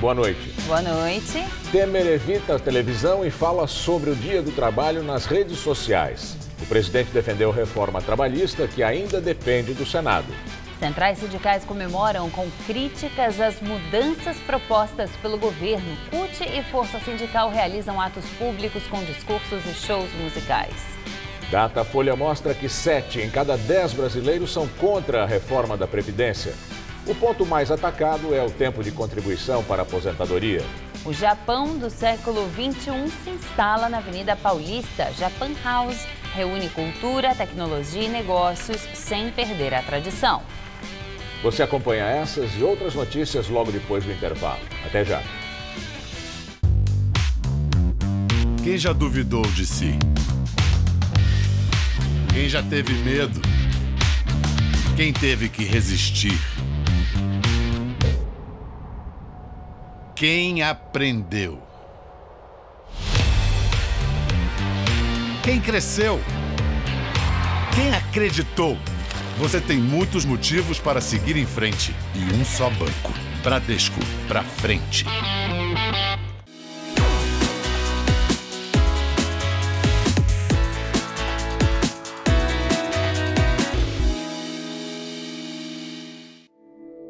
boa noite. Boa noite. Temer evita a televisão e fala sobre o Dia do Trabalho nas redes sociais. O presidente defendeu a reforma trabalhista, que ainda depende do Senado. Centrais sindicais comemoram com críticas as mudanças propostas pelo governo. CUT e Força Sindical realizam atos públicos com discursos e shows musicais. Datafolha mostra que 7 em cada 10 brasileiros são contra a reforma da Previdência. O ponto mais atacado é o tempo de contribuição para a aposentadoria. O Japão do século XXI se instala na Avenida Paulista. Japan House reúne cultura, tecnologia e negócios sem perder a tradição. Você acompanha essas e outras notícias logo depois do intervalo. Até já. Quem já duvidou de si? Quem já teve medo? Quem teve que resistir? Quem aprendeu? Quem cresceu? Quem acreditou? Você tem muitos motivos para seguir em frente e um só banco. Bradesco, pra frente.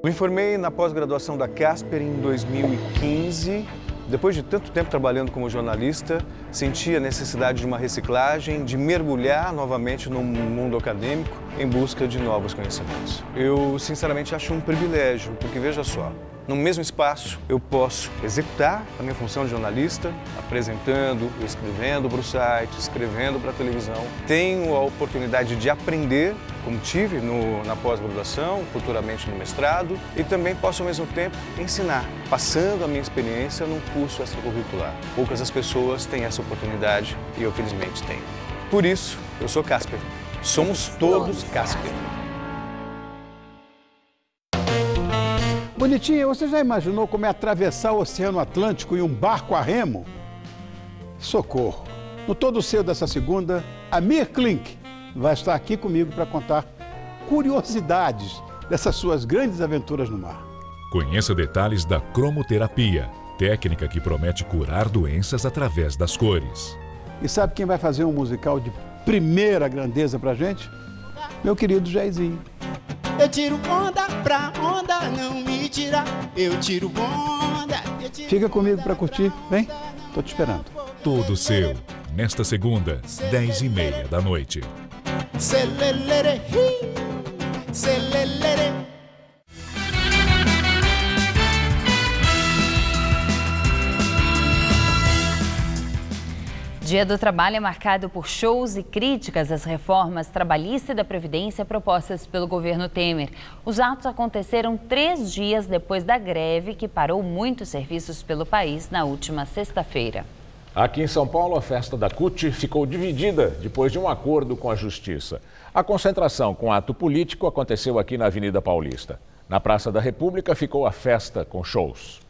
Me formei na pós-graduação da Casper em 2015. Depois de tanto tempo trabalhando como jornalista, senti a necessidade de uma reciclagem, de mergulhar novamente no mundo acadêmico em busca de novos conhecimentos. Eu, sinceramente, acho um privilégio, porque veja só, no mesmo espaço eu posso executar a minha função de jornalista, apresentando, escrevendo para o site, escrevendo para a televisão. Tenho a oportunidade de aprender, como tive na pós-graduação, futuramente no mestrado, e também posso, ao mesmo tempo, ensinar, passando a minha experiência num curso extracurricular. Poucas as pessoas têm essa oportunidade e eu, felizmente, tenho. Por isso, eu sou Casper. Somos todos Casper. Bonitinha, você já imaginou como é atravessar o Oceano Atlântico em um barco a remo? Socorro! No Todo Seu dessa segunda, Amir Klink vai estar aqui comigo para contar curiosidades dessas suas grandes aventuras no mar. Conheça detalhes da cromoterapia, técnica que promete curar doenças através das cores. E sabe quem vai fazer um musical de primeira grandeza pra gente? Meu querido Jairzinho. Eu tiro onda pra onda não me tirar. Eu tiro onda. Fica comigo pra curtir, vem? Tô te esperando. Todo Seu, nesta segunda, 10h30 da noite. Celelere, celelere. Dia do Trabalho é marcado por shows e críticas às reformas trabalhista e da Previdência propostas pelo governo Temer. Os atos aconteceram 3 dias depois da greve que parou muitos serviços pelo país na última sexta-feira. Aqui em São Paulo, a festa da CUT ficou dividida depois de um acordo com a Justiça. A concentração com ato político aconteceu aqui na Avenida Paulista. Na Praça da República ficou a festa com shows.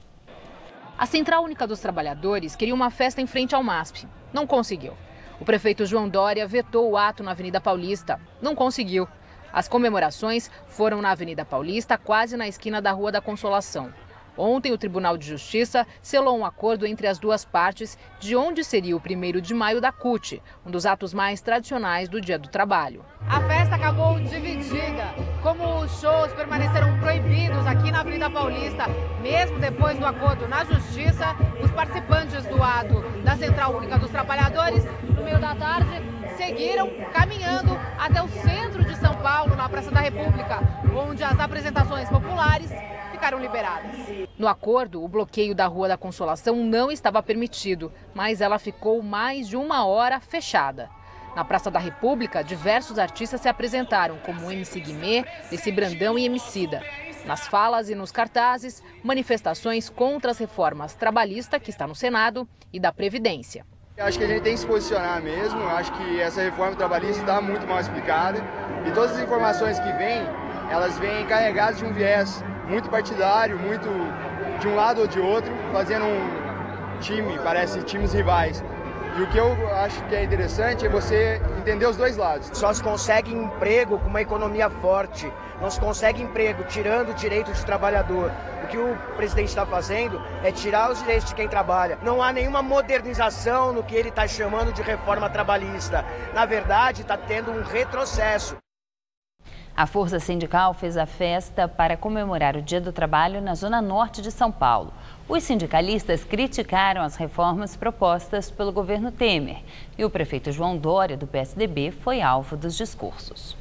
A Central Única dos Trabalhadores queria uma festa em frente ao MASP. Não conseguiu. O prefeito João Dória vetou o ato na Avenida Paulista. Não conseguiu. As comemorações foram na Avenida Paulista, quase na esquina da Rua da Consolação. Ontem, o Tribunal de Justiça selou um acordo entre as duas partes de onde seria o 1º de maio da CUT, um dos atos mais tradicionais do Dia do Trabalho. A festa acabou dividida. Como os shows permaneceram proibidos aqui na Avenida Paulista, mesmo depois do acordo na Justiça, os participantes do ato da Central Única dos Trabalhadores, no meio da tarde, seguiram caminhando até o centro de São Paulo, na Praça da República, onde as apresentações populares ficaram liberadas. No acordo, o bloqueio da Rua da Consolação não estava permitido, mas ela ficou mais de 1 hora fechada. Na Praça da República, diversos artistas se apresentaram, como MC Guimê, Desi Brandão e Emicida. Nas falas e nos cartazes, manifestações contra as reformas trabalhista, que está no Senado, e da Previdência. Eu acho que a gente tem que se posicionar mesmo, eu acho que essa reforma trabalhista está muito mal explicada e todas as informações que vêm, elas vêm carregadas de um viés muito partidário, muito de um lado ou de outro, fazendo um time, parece times rivais. E o que eu acho que é interessante é você entender os dois lados. Só se consegue emprego com uma economia forte, não se consegue emprego tirando o direito do trabalhador. O que o presidente está fazendo é tirar os direitos de quem trabalha. Não há nenhuma modernização no que ele está chamando de reforma trabalhista. Na verdade, está tendo um retrocesso. A Força Sindical fez a festa para comemorar o Dia do Trabalho na Zona Norte de São Paulo. Os sindicalistas criticaram as reformas propostas pelo governo Temer. E o prefeito João Dória, do PSDB, foi alvo dos discursos.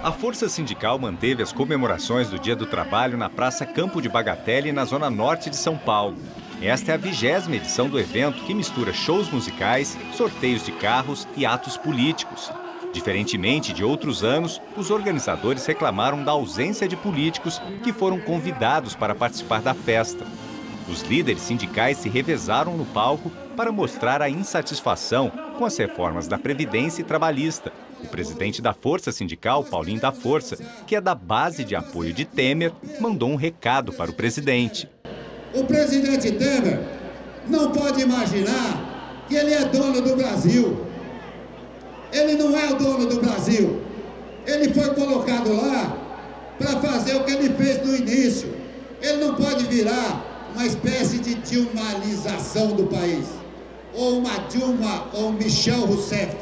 A Força Sindical manteve as comemorações do Dia do Trabalho na Praça Campo de Bagatelle, na Zona Norte de São Paulo. Esta é a 20ª edição do evento, que mistura shows musicais, sorteios de carros e atos políticos. Diferentemente de outros anos, os organizadores reclamaram da ausência de políticos que foram convidados para participar da festa. Os líderes sindicais se revezaram no palco para mostrar a insatisfação com as reformas da Previdência e Trabalhista. O presidente da Força Sindical, Paulinho da Força, que é da base de apoio de Temer, mandou um recado para o presidente. O presidente Temer não pode imaginar que ele é dono do Brasil. Ele não é o dono do Brasil. Ele foi colocado lá para fazer o que ele fez no início. Ele não pode virar uma espécie de dilmalização do país. Ou uma Dilma ou um Michel Rousseff.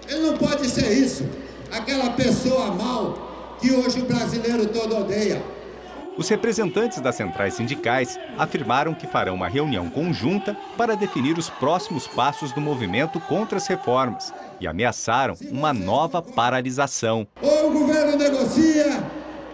Ele não pode ser isso. Aquela pessoa mal que hoje o brasileiro todo odeia. Os representantes das centrais sindicais afirmaram que farão uma reunião conjunta para definir os próximos passos do movimento contra as reformas e ameaçaram uma nova paralisação. Ou o governo negocia,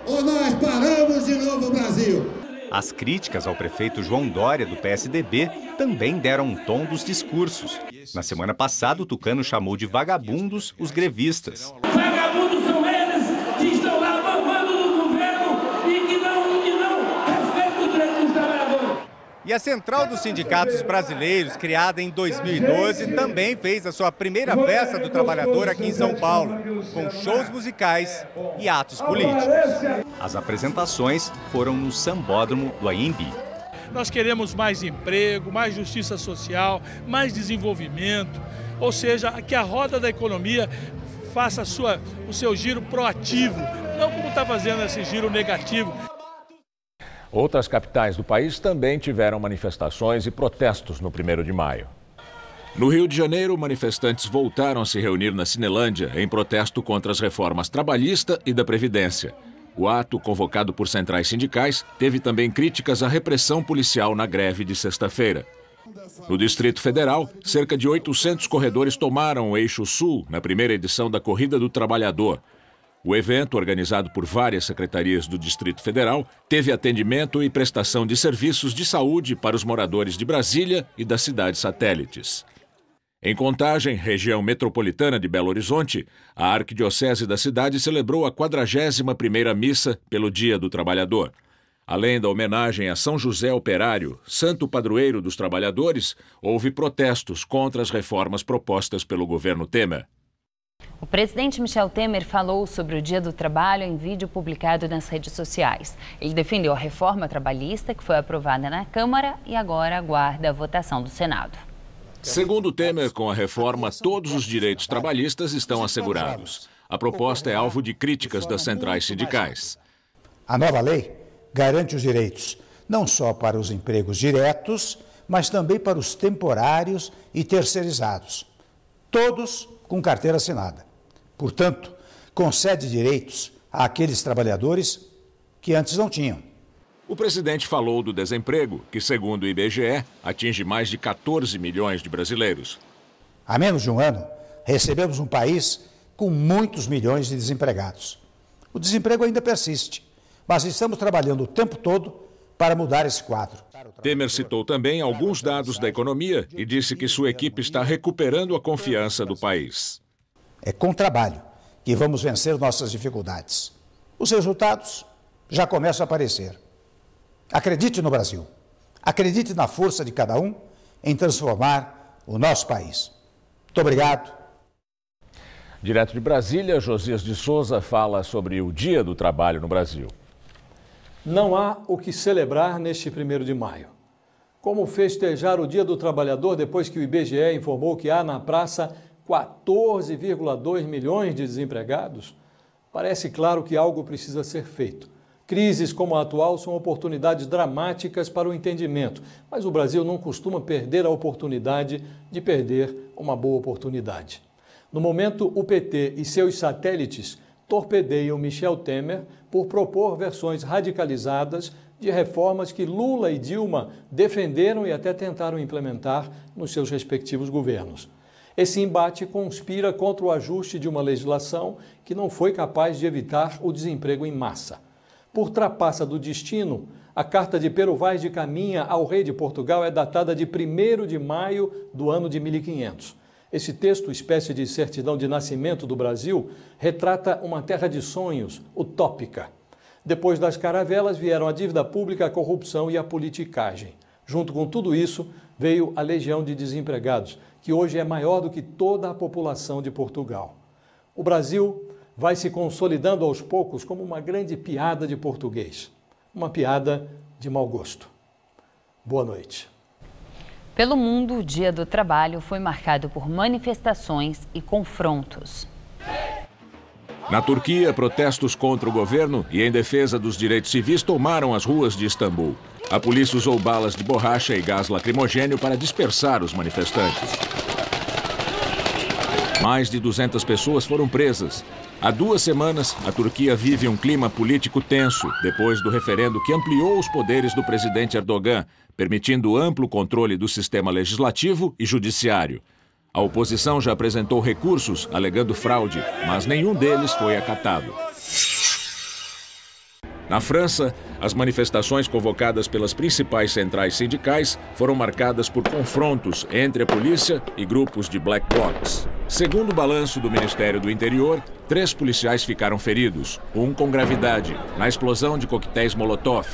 ou nós paramos de novo o Brasil. As críticas ao prefeito João Dória, do PSDB, também deram um tom dos discursos. Na semana passada, o tucano chamou de vagabundos os grevistas. Vagabundos são eles que estão lá mamando no governo e que não respeitam os direitos dos trabalhadores. E a Central dos Sindicatos Brasileiros, criada em 2012, também fez a sua primeira festa do trabalhador aqui em São Paulo, com shows musicais e atos políticos. As apresentações foram no Sambódromo do Anhembi. Nós queremos mais emprego, mais justiça social, mais desenvolvimento, ou seja, que a roda da economia faça o seu giro proativo, não como está fazendo esse giro negativo. Outras capitais do país também tiveram manifestações e protestos no 1º de maio. No Rio de Janeiro, manifestantes voltaram a se reunir na Cinelândia em protesto contra as reformas trabalhista e da Previdência. O ato, convocado por centrais sindicais, teve também críticas à repressão policial na greve de sexta-feira. No Distrito Federal, cerca de 800 corredores tomaram o Eixo Sul na primeira edição da Corrida do Trabalhador. O evento, organizado por várias secretarias do Distrito Federal, teve atendimento e prestação de serviços de saúde para os moradores de Brasília e das cidades satélites. Em Contagem, região metropolitana de Belo Horizonte, a arquidiocese da cidade celebrou a 41ª missa pelo Dia do Trabalhador. Além da homenagem a São José Operário, santo padroeiro dos trabalhadores, houve protestos contra as reformas propostas pelo governo Temer. O presidente Michel Temer falou sobre o Dia do Trabalho em vídeo publicado nas redes sociais. Ele defendeu a reforma trabalhista que foi aprovada na Câmara e agora aguarda a votação do Senado. Segundo Temer, com a reforma, todos os direitos trabalhistas estão assegurados. A proposta é alvo de críticas das centrais sindicais. A nova lei garante os direitos não só para os empregos diretos, mas também para os temporários e terceirizados, todos com carteira assinada. Portanto, concede direitos àqueles trabalhadores que antes não tinham. O presidente falou do desemprego, que, segundo o IBGE, atinge mais de 14 milhões de brasileiros. Há menos de um ano, recebemos um país com muitos milhões de desempregados. O desemprego ainda persiste, mas estamos trabalhando o tempo todo para mudar esse quadro. Temer citou também alguns dados da economia e disse que sua equipe está recuperando a confiança do país. É com trabalho que vamos vencer nossas dificuldades. Os resultados já começam a aparecer. Acredite no Brasil. Acredite na força de cada um em transformar o nosso país. Muito obrigado. Direto de Brasília, Josias de Souza fala sobre o Dia do Trabalho no Brasil. Não há o que celebrar neste 1º de maio. Como festejar o Dia do Trabalhador depois que o IBGE informou que há na praça 14,2 milhões de desempregados? Parece claro que algo precisa ser feito. Crises como a atual são oportunidades dramáticas para o entendimento, mas o Brasil não costuma perder a oportunidade de perder uma boa oportunidade. No momento, o PT e seus satélites torpedeiam Michel Temer por propor versões radicalizadas de reformas que Lula e Dilma defenderam e até tentaram implementar nos seus respectivos governos. Esse embate conspira contra o ajuste de uma legislação que não foi capaz de evitar o desemprego em massa. Por trapaça do destino, a carta de Pero Vaz de Caminha ao rei de Portugal é datada de 1º de maio do ano de 1500. Esse texto, espécie de certidão de nascimento do Brasil, retrata uma terra de sonhos, utópica. Depois das caravelas vieram a dívida pública, a corrupção e a politicagem. Junto com tudo isso, veio a legião de desempregados, que hoje é maior do que toda a população de Portugal. O Brasil vai se consolidando aos poucos como uma grande piada de português. Uma piada de mau gosto. Boa noite. Pelo mundo, o Dia do Trabalho foi marcado por manifestações e confrontos. Na Turquia, protestos contra o governo e em defesa dos direitos civis tomaram as ruas de Istambul. A polícia usou balas de borracha e gás lacrimogêneo para dispersar os manifestantes. Mais de 200 pessoas foram presas. Há 2 semanas, a Turquia vive um clima político tenso depois do referendo que ampliou os poderes do presidente Erdogan, permitindo amplo controle do sistema legislativo e judiciário. A oposição já apresentou recursos alegando fraude, mas nenhum deles foi acatado. Na França, as manifestações convocadas pelas principais centrais sindicais foram marcadas por confrontos entre a polícia e grupos de black blocs. Segundo o balanço do Ministério do Interior, 3 policiais ficaram feridos, um com gravidade, na explosão de coquetéis Molotov.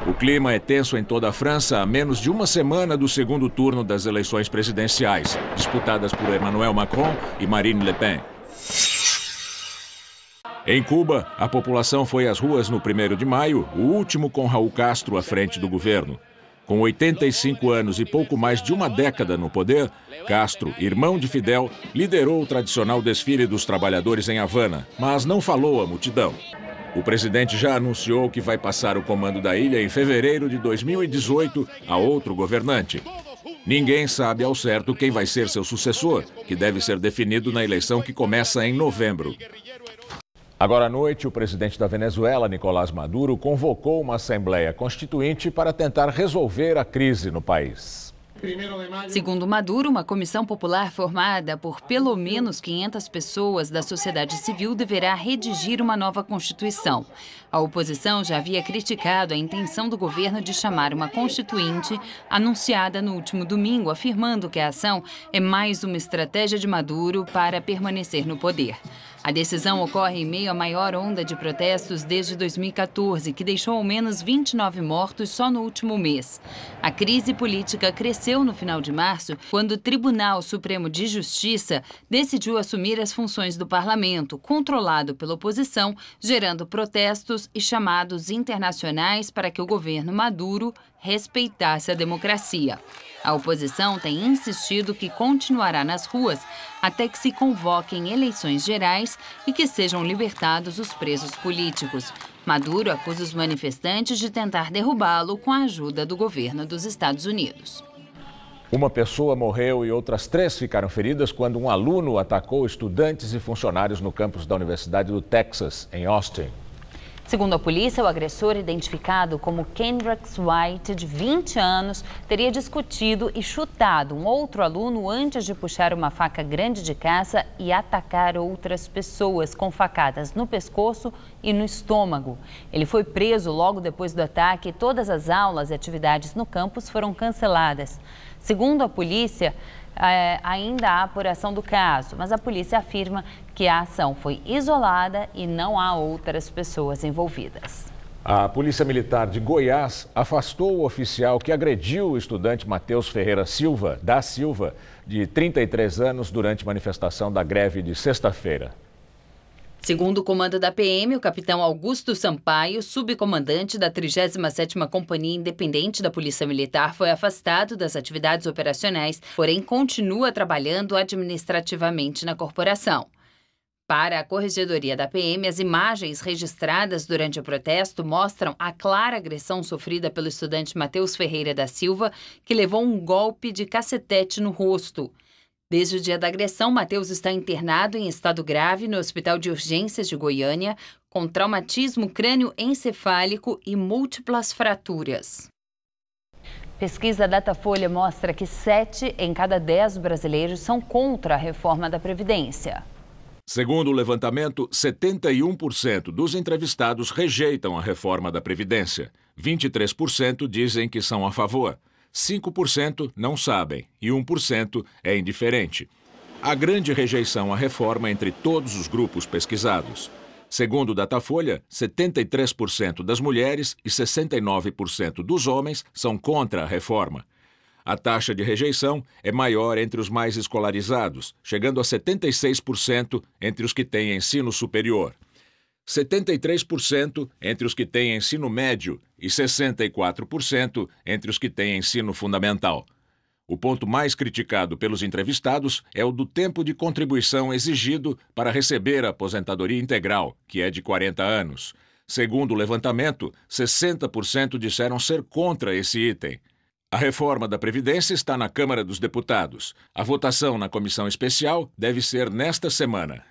O clima é tenso em toda a França a menos de uma semana do segundo turno das eleições presidenciais, disputadas por Emmanuel Macron e Marine Le Pen. Em Cuba, a população foi às ruas no 1º de maio, o último com Raul Castro à frente do governo. Com 85 anos e pouco mais de uma década no poder, Castro, irmão de Fidel, liderou o tradicional desfile dos trabalhadores em Havana, mas não falou à multidão. O presidente já anunciou que vai passar o comando da ilha em fevereiro de 2018 a outro governante. Ninguém sabe ao certo quem vai ser seu sucessor, que deve ser definido na eleição que começa em novembro. Agora à noite, o presidente da Venezuela, Nicolás Maduro, convocou uma Assembleia Constituinte para tentar resolver a crise no país. Segundo Maduro, uma comissão popular formada por pelo menos 500 pessoas da sociedade civil deverá redigir uma nova Constituição. A oposição já havia criticado a intenção do governo de chamar uma constituinte anunciada no último domingo, afirmando que a ação é mais uma estratégia de Maduro para permanecer no poder. A decisão ocorre em meio à maior onda de protestos desde 2014, que deixou ao menos 29 mortos só no último mês. A crise política cresceu no final de março, quando o Tribunal Supremo de Justiça decidiu assumir as funções do parlamento, controlado pela oposição, gerando protestos e chamados internacionais para que o governo Maduro respeitasse a democracia. A oposição tem insistido que continuará nas ruas até que se convoquem eleições gerais e que sejam libertados os presos políticos. Maduro acusa os manifestantes de tentar derrubá-lo com a ajuda do governo dos Estados Unidos. Uma pessoa morreu e outras 3 ficaram feridas quando um aluno atacou estudantes e funcionários no campus da Universidade do Texas, em Austin. Segundo a polícia, o agressor, identificado como Kendrick White, de 20 anos, teria discutido e chutado um outro aluno antes de puxar uma faca grande de caça e atacar outras pessoas com facadas no pescoço e no estômago. Ele foi preso logo depois do ataque e todas as aulas e atividades no campus foram canceladas. Segundo a polícia, ainda há apuração do caso, mas a polícia afirma que a ação foi isolada e não há outras pessoas envolvidas. A Polícia Militar de Goiás afastou o oficial que agrediu o estudante Matheus Ferreira da Silva, de 33 anos, durante manifestação da greve de sexta-feira. Segundo o comando da PM, o capitão Augusto Sampaio, subcomandante da 37ª Companhia Independente da Polícia Militar, foi afastado das atividades operacionais, porém continua trabalhando administrativamente na corporação. Para a Corregedoria da PM, as imagens registradas durante o protesto mostram a clara agressão sofrida pelo estudante Matheus Ferreira da Silva, que levou um golpe de cacetete no rosto. Desde o dia da agressão, Matheus está internado em estado grave no Hospital de Urgências de Goiânia, com traumatismo crânioencefálico e múltiplas fraturas. Pesquisa Datafolha mostra que 7 em cada 10 brasileiros são contra a reforma da Previdência. Segundo o levantamento, 71% dos entrevistados rejeitam a reforma da Previdência. 23% dizem que são a favor. 5% não sabem e 1% é indiferente. Há grande rejeição à reforma entre todos os grupos pesquisados. Segundo o Datafolha, 73% das mulheres e 69% dos homens são contra a reforma. A taxa de rejeição é maior entre os mais escolarizados, chegando a 76% entre os que têm ensino superior. 73% entre os que têm ensino médio e 64% entre os que têm ensino fundamental. O ponto mais criticado pelos entrevistados é o do tempo de contribuição exigido para receber a aposentadoria integral, que é de 40 anos. Segundo o levantamento, 60% disseram ser contra esse item. A reforma da Previdência está na Câmara dos Deputados. A votação na comissão especial deve ser nesta semana.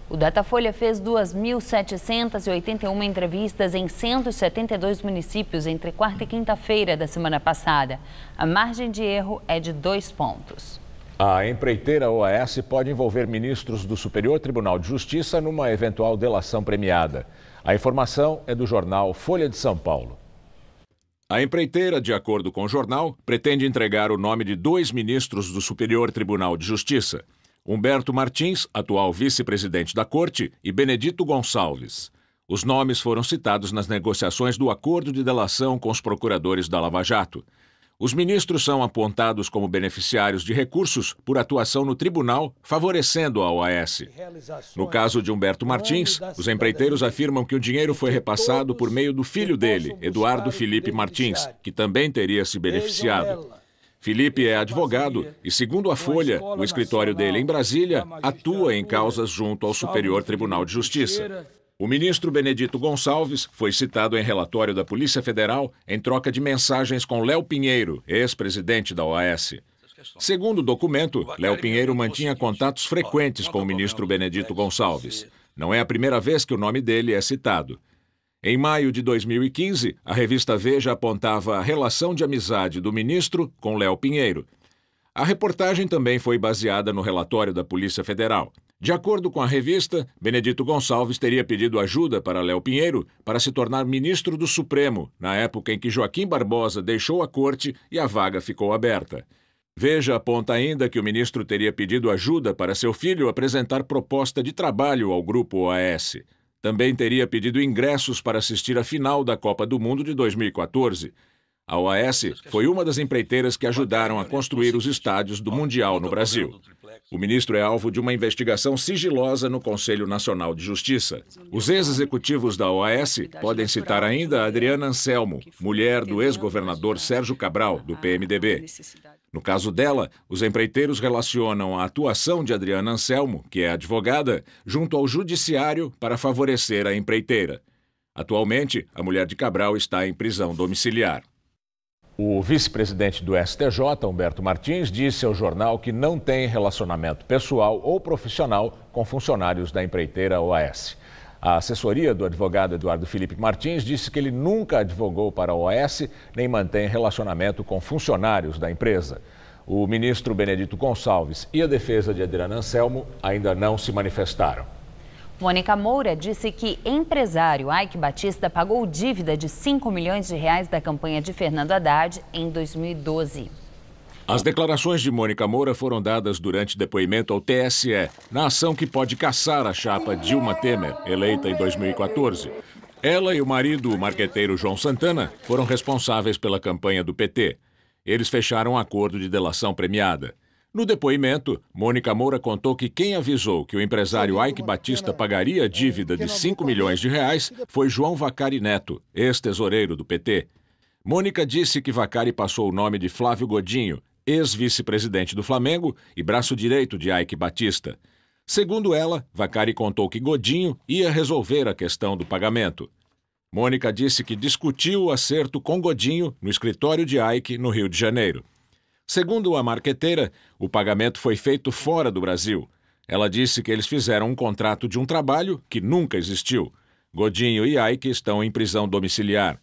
O Datafolha fez 2.781 entrevistas em 172 municípios entre quarta e quinta-feira da semana passada. A margem de erro é de 2 pontos. A empreiteira OAS pode envolver ministros do Superior Tribunal de Justiça numa eventual delação premiada. A informação é do jornal Folha de São Paulo. A empreiteira, de acordo com o jornal, pretende entregar o nome de 2 ministros do Superior Tribunal de Justiça: Humberto Martins, atual vice-presidente da Corte, e Benedito Gonçalves. Os nomes foram citados nas negociações do acordo de delação com os procuradores da Lava Jato. Os ministros são apontados como beneficiários de recursos por atuação no tribunal, favorecendo a OAS. No caso de Humberto Martins, os empreiteiros afirmam que o dinheiro foi repassado por meio do filho dele, Eduardo Felipe Martins, que também teria se beneficiado. Felipe é advogado e, segundo a Folha, o escritório dele em Brasília atua em causas junto ao Superior Tribunal de Justiça. O ministro Benedito Gonçalves foi citado em relatório da Polícia Federal em troca de mensagens com Léo Pinheiro, ex-presidente da OAS. Segundo o documento, Léo Pinheiro mantinha contatos frequentes com o ministro Benedito Gonçalves. Não é a primeira vez que o nome dele é citado. Em maio de 2015, a revista Veja apontava a relação de amizade do ministro com Léo Pinheiro. A reportagem também foi baseada no relatório da Polícia Federal. De acordo com a revista, Benedito Gonçalves teria pedido ajuda para Léo Pinheiro para se tornar ministro do Supremo, na época em que Joaquim Barbosa deixou a corte e a vaga ficou aberta. Veja aponta ainda que o ministro teria pedido ajuda para seu filho apresentar proposta de trabalho ao Grupo OAS. Também teria pedido ingressos para assistir à final da Copa do Mundo de 2014. A OAS foi uma das empreiteiras que ajudaram a construir os estádios do Mundial no Brasil. O ministro é alvo de uma investigação sigilosa no Conselho Nacional de Justiça. Os ex-executivos da OAS podem citar ainda a Adriana Anselmo, mulher do ex-governador Sérgio Cabral, do PMDB. No caso dela, os empreiteiros relacionam a atuação de Adriana Anselmo, que é advogada, junto ao judiciário para favorecer a empreiteira. Atualmente, a mulher de Cabral está em prisão domiciliar. O vice-presidente do STJ, Humberto Martins, disse ao jornal que não tem relacionamento pessoal ou profissional com funcionários da empreiteira OAS. A assessoria do advogado Eduardo Felipe Martins disse que ele nunca advogou para a OAS nem mantém relacionamento com funcionários da empresa. O ministro Benedito Gonçalves e a defesa de Adriana Anselmo ainda não se manifestaram. Mônica Moura disse que empresário Ike Batista pagou dívida de 5 milhões de reais da campanha de Fernando Haddad em 2012. As declarações de Mônica Moura foram dadas durante depoimento ao TSE, na ação que pode caçar a chapa Dilma Temer, eleita em 2014. Ela e o marido, o marqueteiro João Santana, foram responsáveis pela campanha do PT. Eles fecharam um acordo de delação premiada. No depoimento, Mônica Moura contou que quem avisou que o empresário Ike Batista pagaria a dívida de 5 milhões de reais foi João Vacari Neto, ex-tesoureiro do PT. Mônica disse que Vacari passou o nome de Flávio Godinho, ex-vice-presidente do Flamengo e braço direito de Ike Batista. Segundo ela, Vacari contou que Godinho ia resolver a questão do pagamento. Mônica disse que discutiu o acerto com Godinho no escritório de Ike, no Rio de Janeiro. Segundo a marqueteira, o pagamento foi feito fora do Brasil. Ela disse que eles fizeram um contrato de um trabalho que nunca existiu. Godinho e Ike estão em prisão domiciliar.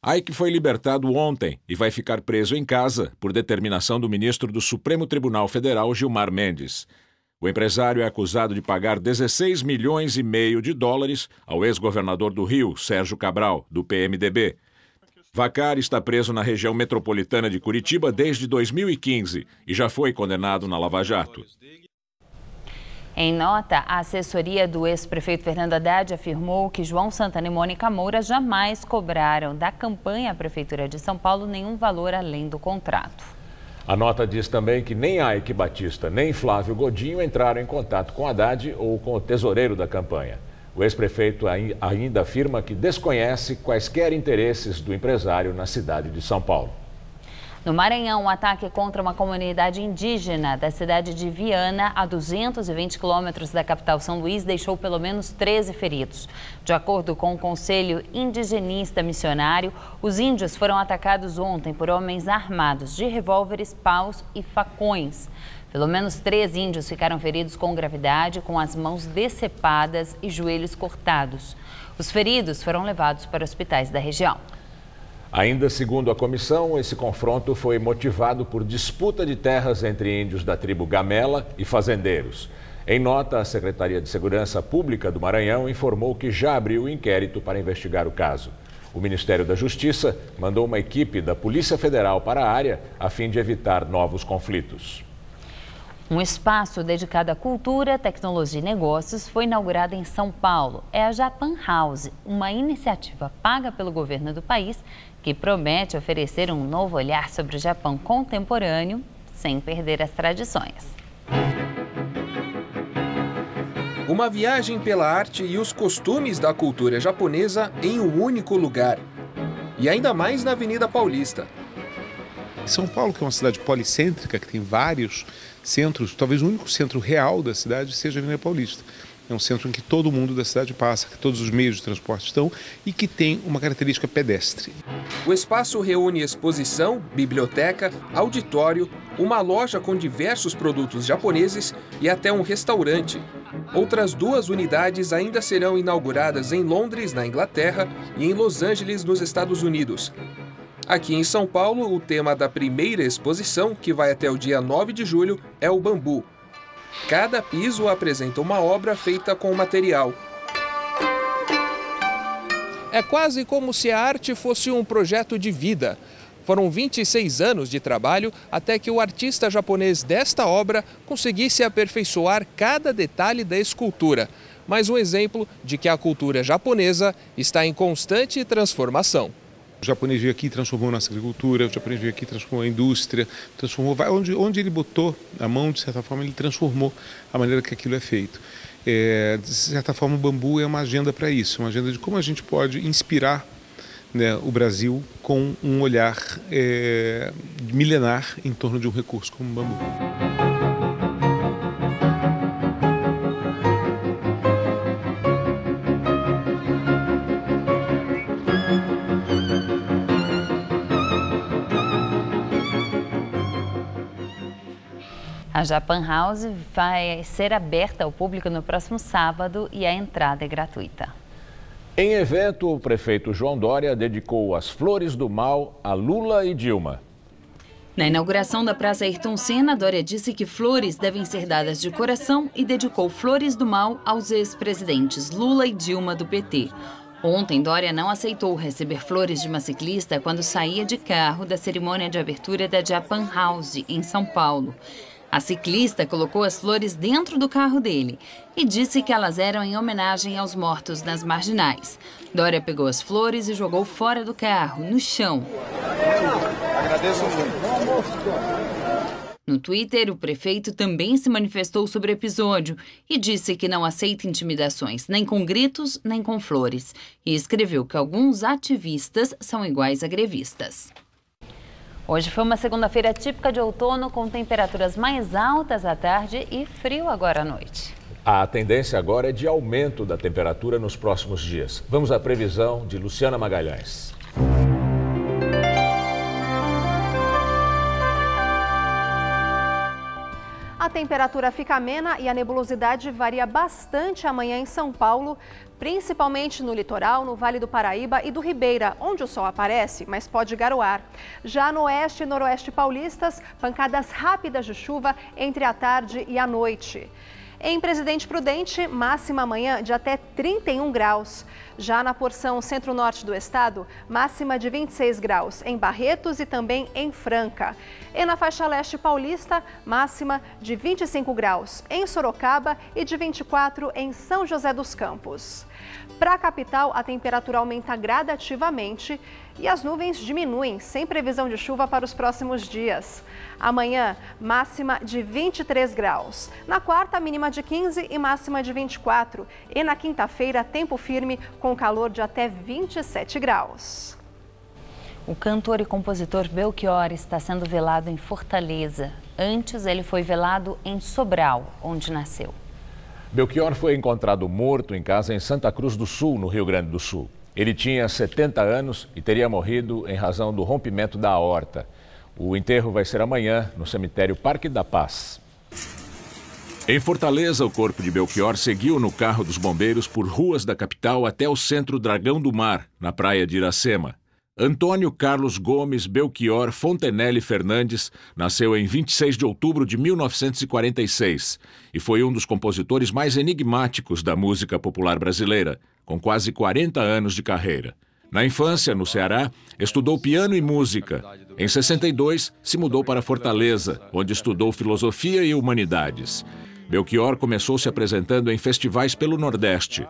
Ike foi libertado ontem e vai ficar preso em casa por determinação do ministro do Supremo Tribunal Federal, Gilmar Mendes. O empresário é acusado de pagar 16,5 milhões de dólares ao ex-governador do Rio, Sérgio Cabral, do PMDB. Vacari está preso na região metropolitana de Curitiba desde 2015 e já foi condenado na Lava Jato. Em nota, a assessoria do ex-prefeito Fernando Haddad afirmou que João Santana e Mônica Moura jamais cobraram da campanha à Prefeitura de São Paulo nenhum valor além do contrato. A nota diz também que nem Ike Batista nem Flávio Godinho entraram em contato com Haddad ou com o tesoureiro da campanha. O ex-prefeito ainda afirma que desconhece quaisquer interesses do empresário na cidade de São Paulo. No Maranhão, um ataque contra uma comunidade indígena da cidade de Viana, a 220 quilômetros da capital São Luís, deixou pelo menos 13 feridos. De acordo com o Conselho Indigenista Missionário, os índios foram atacados ontem por homens armados de revólveres, paus e facões. Pelo menos 3 índios ficaram feridos com gravidade, com as mãos decepadas e joelhos cortados. Os feridos foram levados para hospitais da região. Ainda segundo a comissão, esse confronto foi motivado por disputa de terras entre índios da tribo Gamela e fazendeiros. Em nota, a Secretaria de Segurança Pública do Maranhão informou que já abriu o inquérito para investigar o caso. O Ministério da Justiça mandou uma equipe da Polícia Federal para a área a fim de evitar novos conflitos. Um espaço dedicado à cultura, tecnologia e negócios foi inaugurado em São Paulo. É a Japan House, uma iniciativa paga pelo governo do país que promete oferecer um novo olhar sobre o Japão contemporâneo, sem perder as tradições. Uma viagem pela arte e os costumes da cultura japonesa em um único lugar. E ainda mais na Avenida Paulista. São Paulo, que é uma cidade policêntrica, que tem vários centros, talvez o único centro real da cidade seja a Avenida Paulista. É um centro em que todo mundo da cidade passa, que todos os meios de transporte estão e que tem uma característica pedestre. O espaço reúne exposição, biblioteca, auditório, uma loja com diversos produtos japoneses e até um restaurante. Outras 2 unidades ainda serão inauguradas em Londres, na Inglaterra, e em Los Angeles, nos Estados Unidos. Aqui em São Paulo, o tema da primeira exposição, que vai até o dia 9 de julho, é o bambu. Cada piso apresenta uma obra feita com material. É quase como se a arte fosse um projeto de vida. Foram 26 anos de trabalho até que o artista japonês desta obra conseguisse aperfeiçoar cada detalhe da escultura. Mais um exemplo de que a cultura japonesa está em constante transformação. O japonês veio aqui e transformou nossa agricultura, o japonês veio aqui e transformou a indústria, transformou, onde ele botou a mão, de certa forma, ele transformou a maneira que aquilo é feito. De certa forma, o bambu é uma agenda para isso, uma agenda de como a gente pode inspirar, né, o Brasil com um olhar milenar em torno de um recurso como o bambu. A Japan House vai ser aberta ao público no próximo sábado e a entrada é gratuita. Em evento, o prefeito João Dória dedicou as flores do mal a Lula e Dilma. Na inauguração da Praça Ayrton Senna, Dória disse que flores devem ser dadas de coração e dedicou flores do mal aos ex-presidentes Lula e Dilma do PT. Ontem, Dória não aceitou receber flores de uma ciclista quando saía de carro da cerimônia de abertura da Japan House, em São Paulo. A ciclista colocou as flores dentro do carro dele e disse que elas eram em homenagem aos mortos nas marginais. Dória pegou as flores e jogou fora do carro, no chão. Agradeço muito. No Twitter, o prefeito também se manifestou sobre o episódio e disse que não aceita intimidações, nem com gritos, nem com flores. E escreveu que alguns ativistas são iguais a grevistas. Hoje foi uma segunda-feira típica de outono, com temperaturas mais altas à tarde e frio agora à noite. A tendência agora é de aumento da temperatura nos próximos dias. Vamos à previsão de Luciana Magalhães. A temperatura fica amena e a nebulosidade varia bastante amanhã em São Paulo, principalmente no litoral, no Vale do Paraíba e do Ribeira, onde o sol aparece, mas pode garoar. Já no oeste e noroeste paulistas, pancadas rápidas de chuva entre a tarde e a noite. Em Presidente Prudente, máxima amanhã de até 31 graus. Já na porção centro-norte do estado, máxima de 26 graus em Barretos e também em Franca. E na faixa leste paulista, máxima de 25 graus em Sorocaba e de 24 em São José dos Campos. Para a capital, a temperatura aumenta gradativamente e as nuvens diminuem, sem previsão de chuva para os próximos dias. Amanhã, máxima de 23 graus. Na quarta, mínima de 15 e máxima de 24. E na quinta-feira, tempo firme com calor de até 27 graus. O cantor e compositor Belchior está sendo velado em Fortaleza. Antes, ele foi velado em Sobral, onde nasceu. Belchior foi encontrado morto em casa em Santa Cruz do Sul, no Rio Grande do Sul. Ele tinha 70 anos e teria morrido em razão do rompimento da aorta. O enterro vai ser amanhã no cemitério Parque da Paz. Em Fortaleza, o corpo de Belchior seguiu no carro dos bombeiros por ruas da capital até o centro Dragão do Mar, na praia de Iracema. Antônio Carlos Gomes Belchior Fontenelle Fernandes nasceu em 26 de outubro de 1946 e foi um dos compositores mais enigmáticos da música popular brasileira, com quase 40 anos de carreira. Na infância, no Ceará, estudou piano e música. Em 62, se mudou para Fortaleza, onde estudou filosofia e humanidades. Belchior começou se apresentando em festivais pelo Nordeste.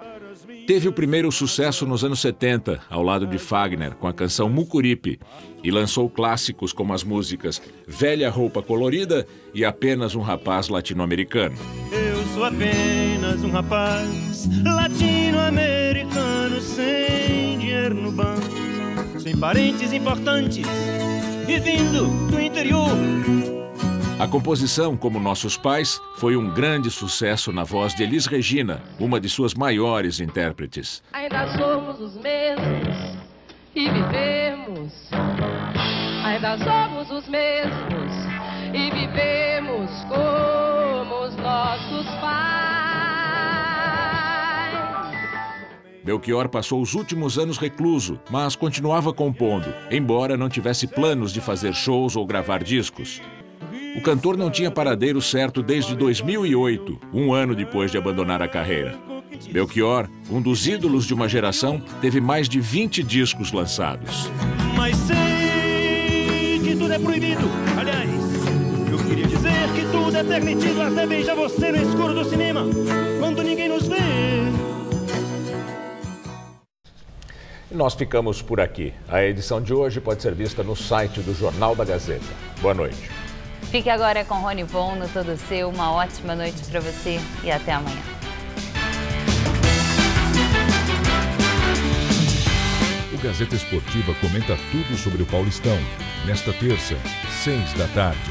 Teve o primeiro sucesso nos anos 70, ao lado de Fagner, com a canção Mucuripe, e lançou clássicos como as músicas Velha Roupa Colorida e Apenas um Rapaz Latino-Americano. Eu sou apenas um rapaz latino-americano, sem dinheiro no banco, sem parentes importantes e vindo do interior. A composição, como Nossos Pais, foi um grande sucesso na voz de Elis Regina, uma de suas maiores intérpretes. Ainda somos os mesmos e vivemos. Ainda somos os mesmos e vivemos como os nossos pais. Belchior passou os últimos anos recluso, mas continuava compondo, embora não tivesse planos de fazer shows ou gravar discos. O cantor não tinha paradeiro certo desde 2008, um ano depois de abandonar a carreira. Belchior, um dos ídolos de uma geração, teve mais de 20 discos lançados. Mas sei que tudo é proibido. Aliás, eu queria dizer que tudo é permitido, até beijar você no escuro do cinema, quando ninguém nos vê. E nós ficamos por aqui. A edição de hoje pode ser vista no site do Jornal da Gazeta. Boa noite. Fique agora com Rony Von no Todo Seu. Uma ótima noite para você e até amanhã. O Gazeta Esportiva comenta tudo sobre o Paulistão. Nesta terça, 6 da tarde.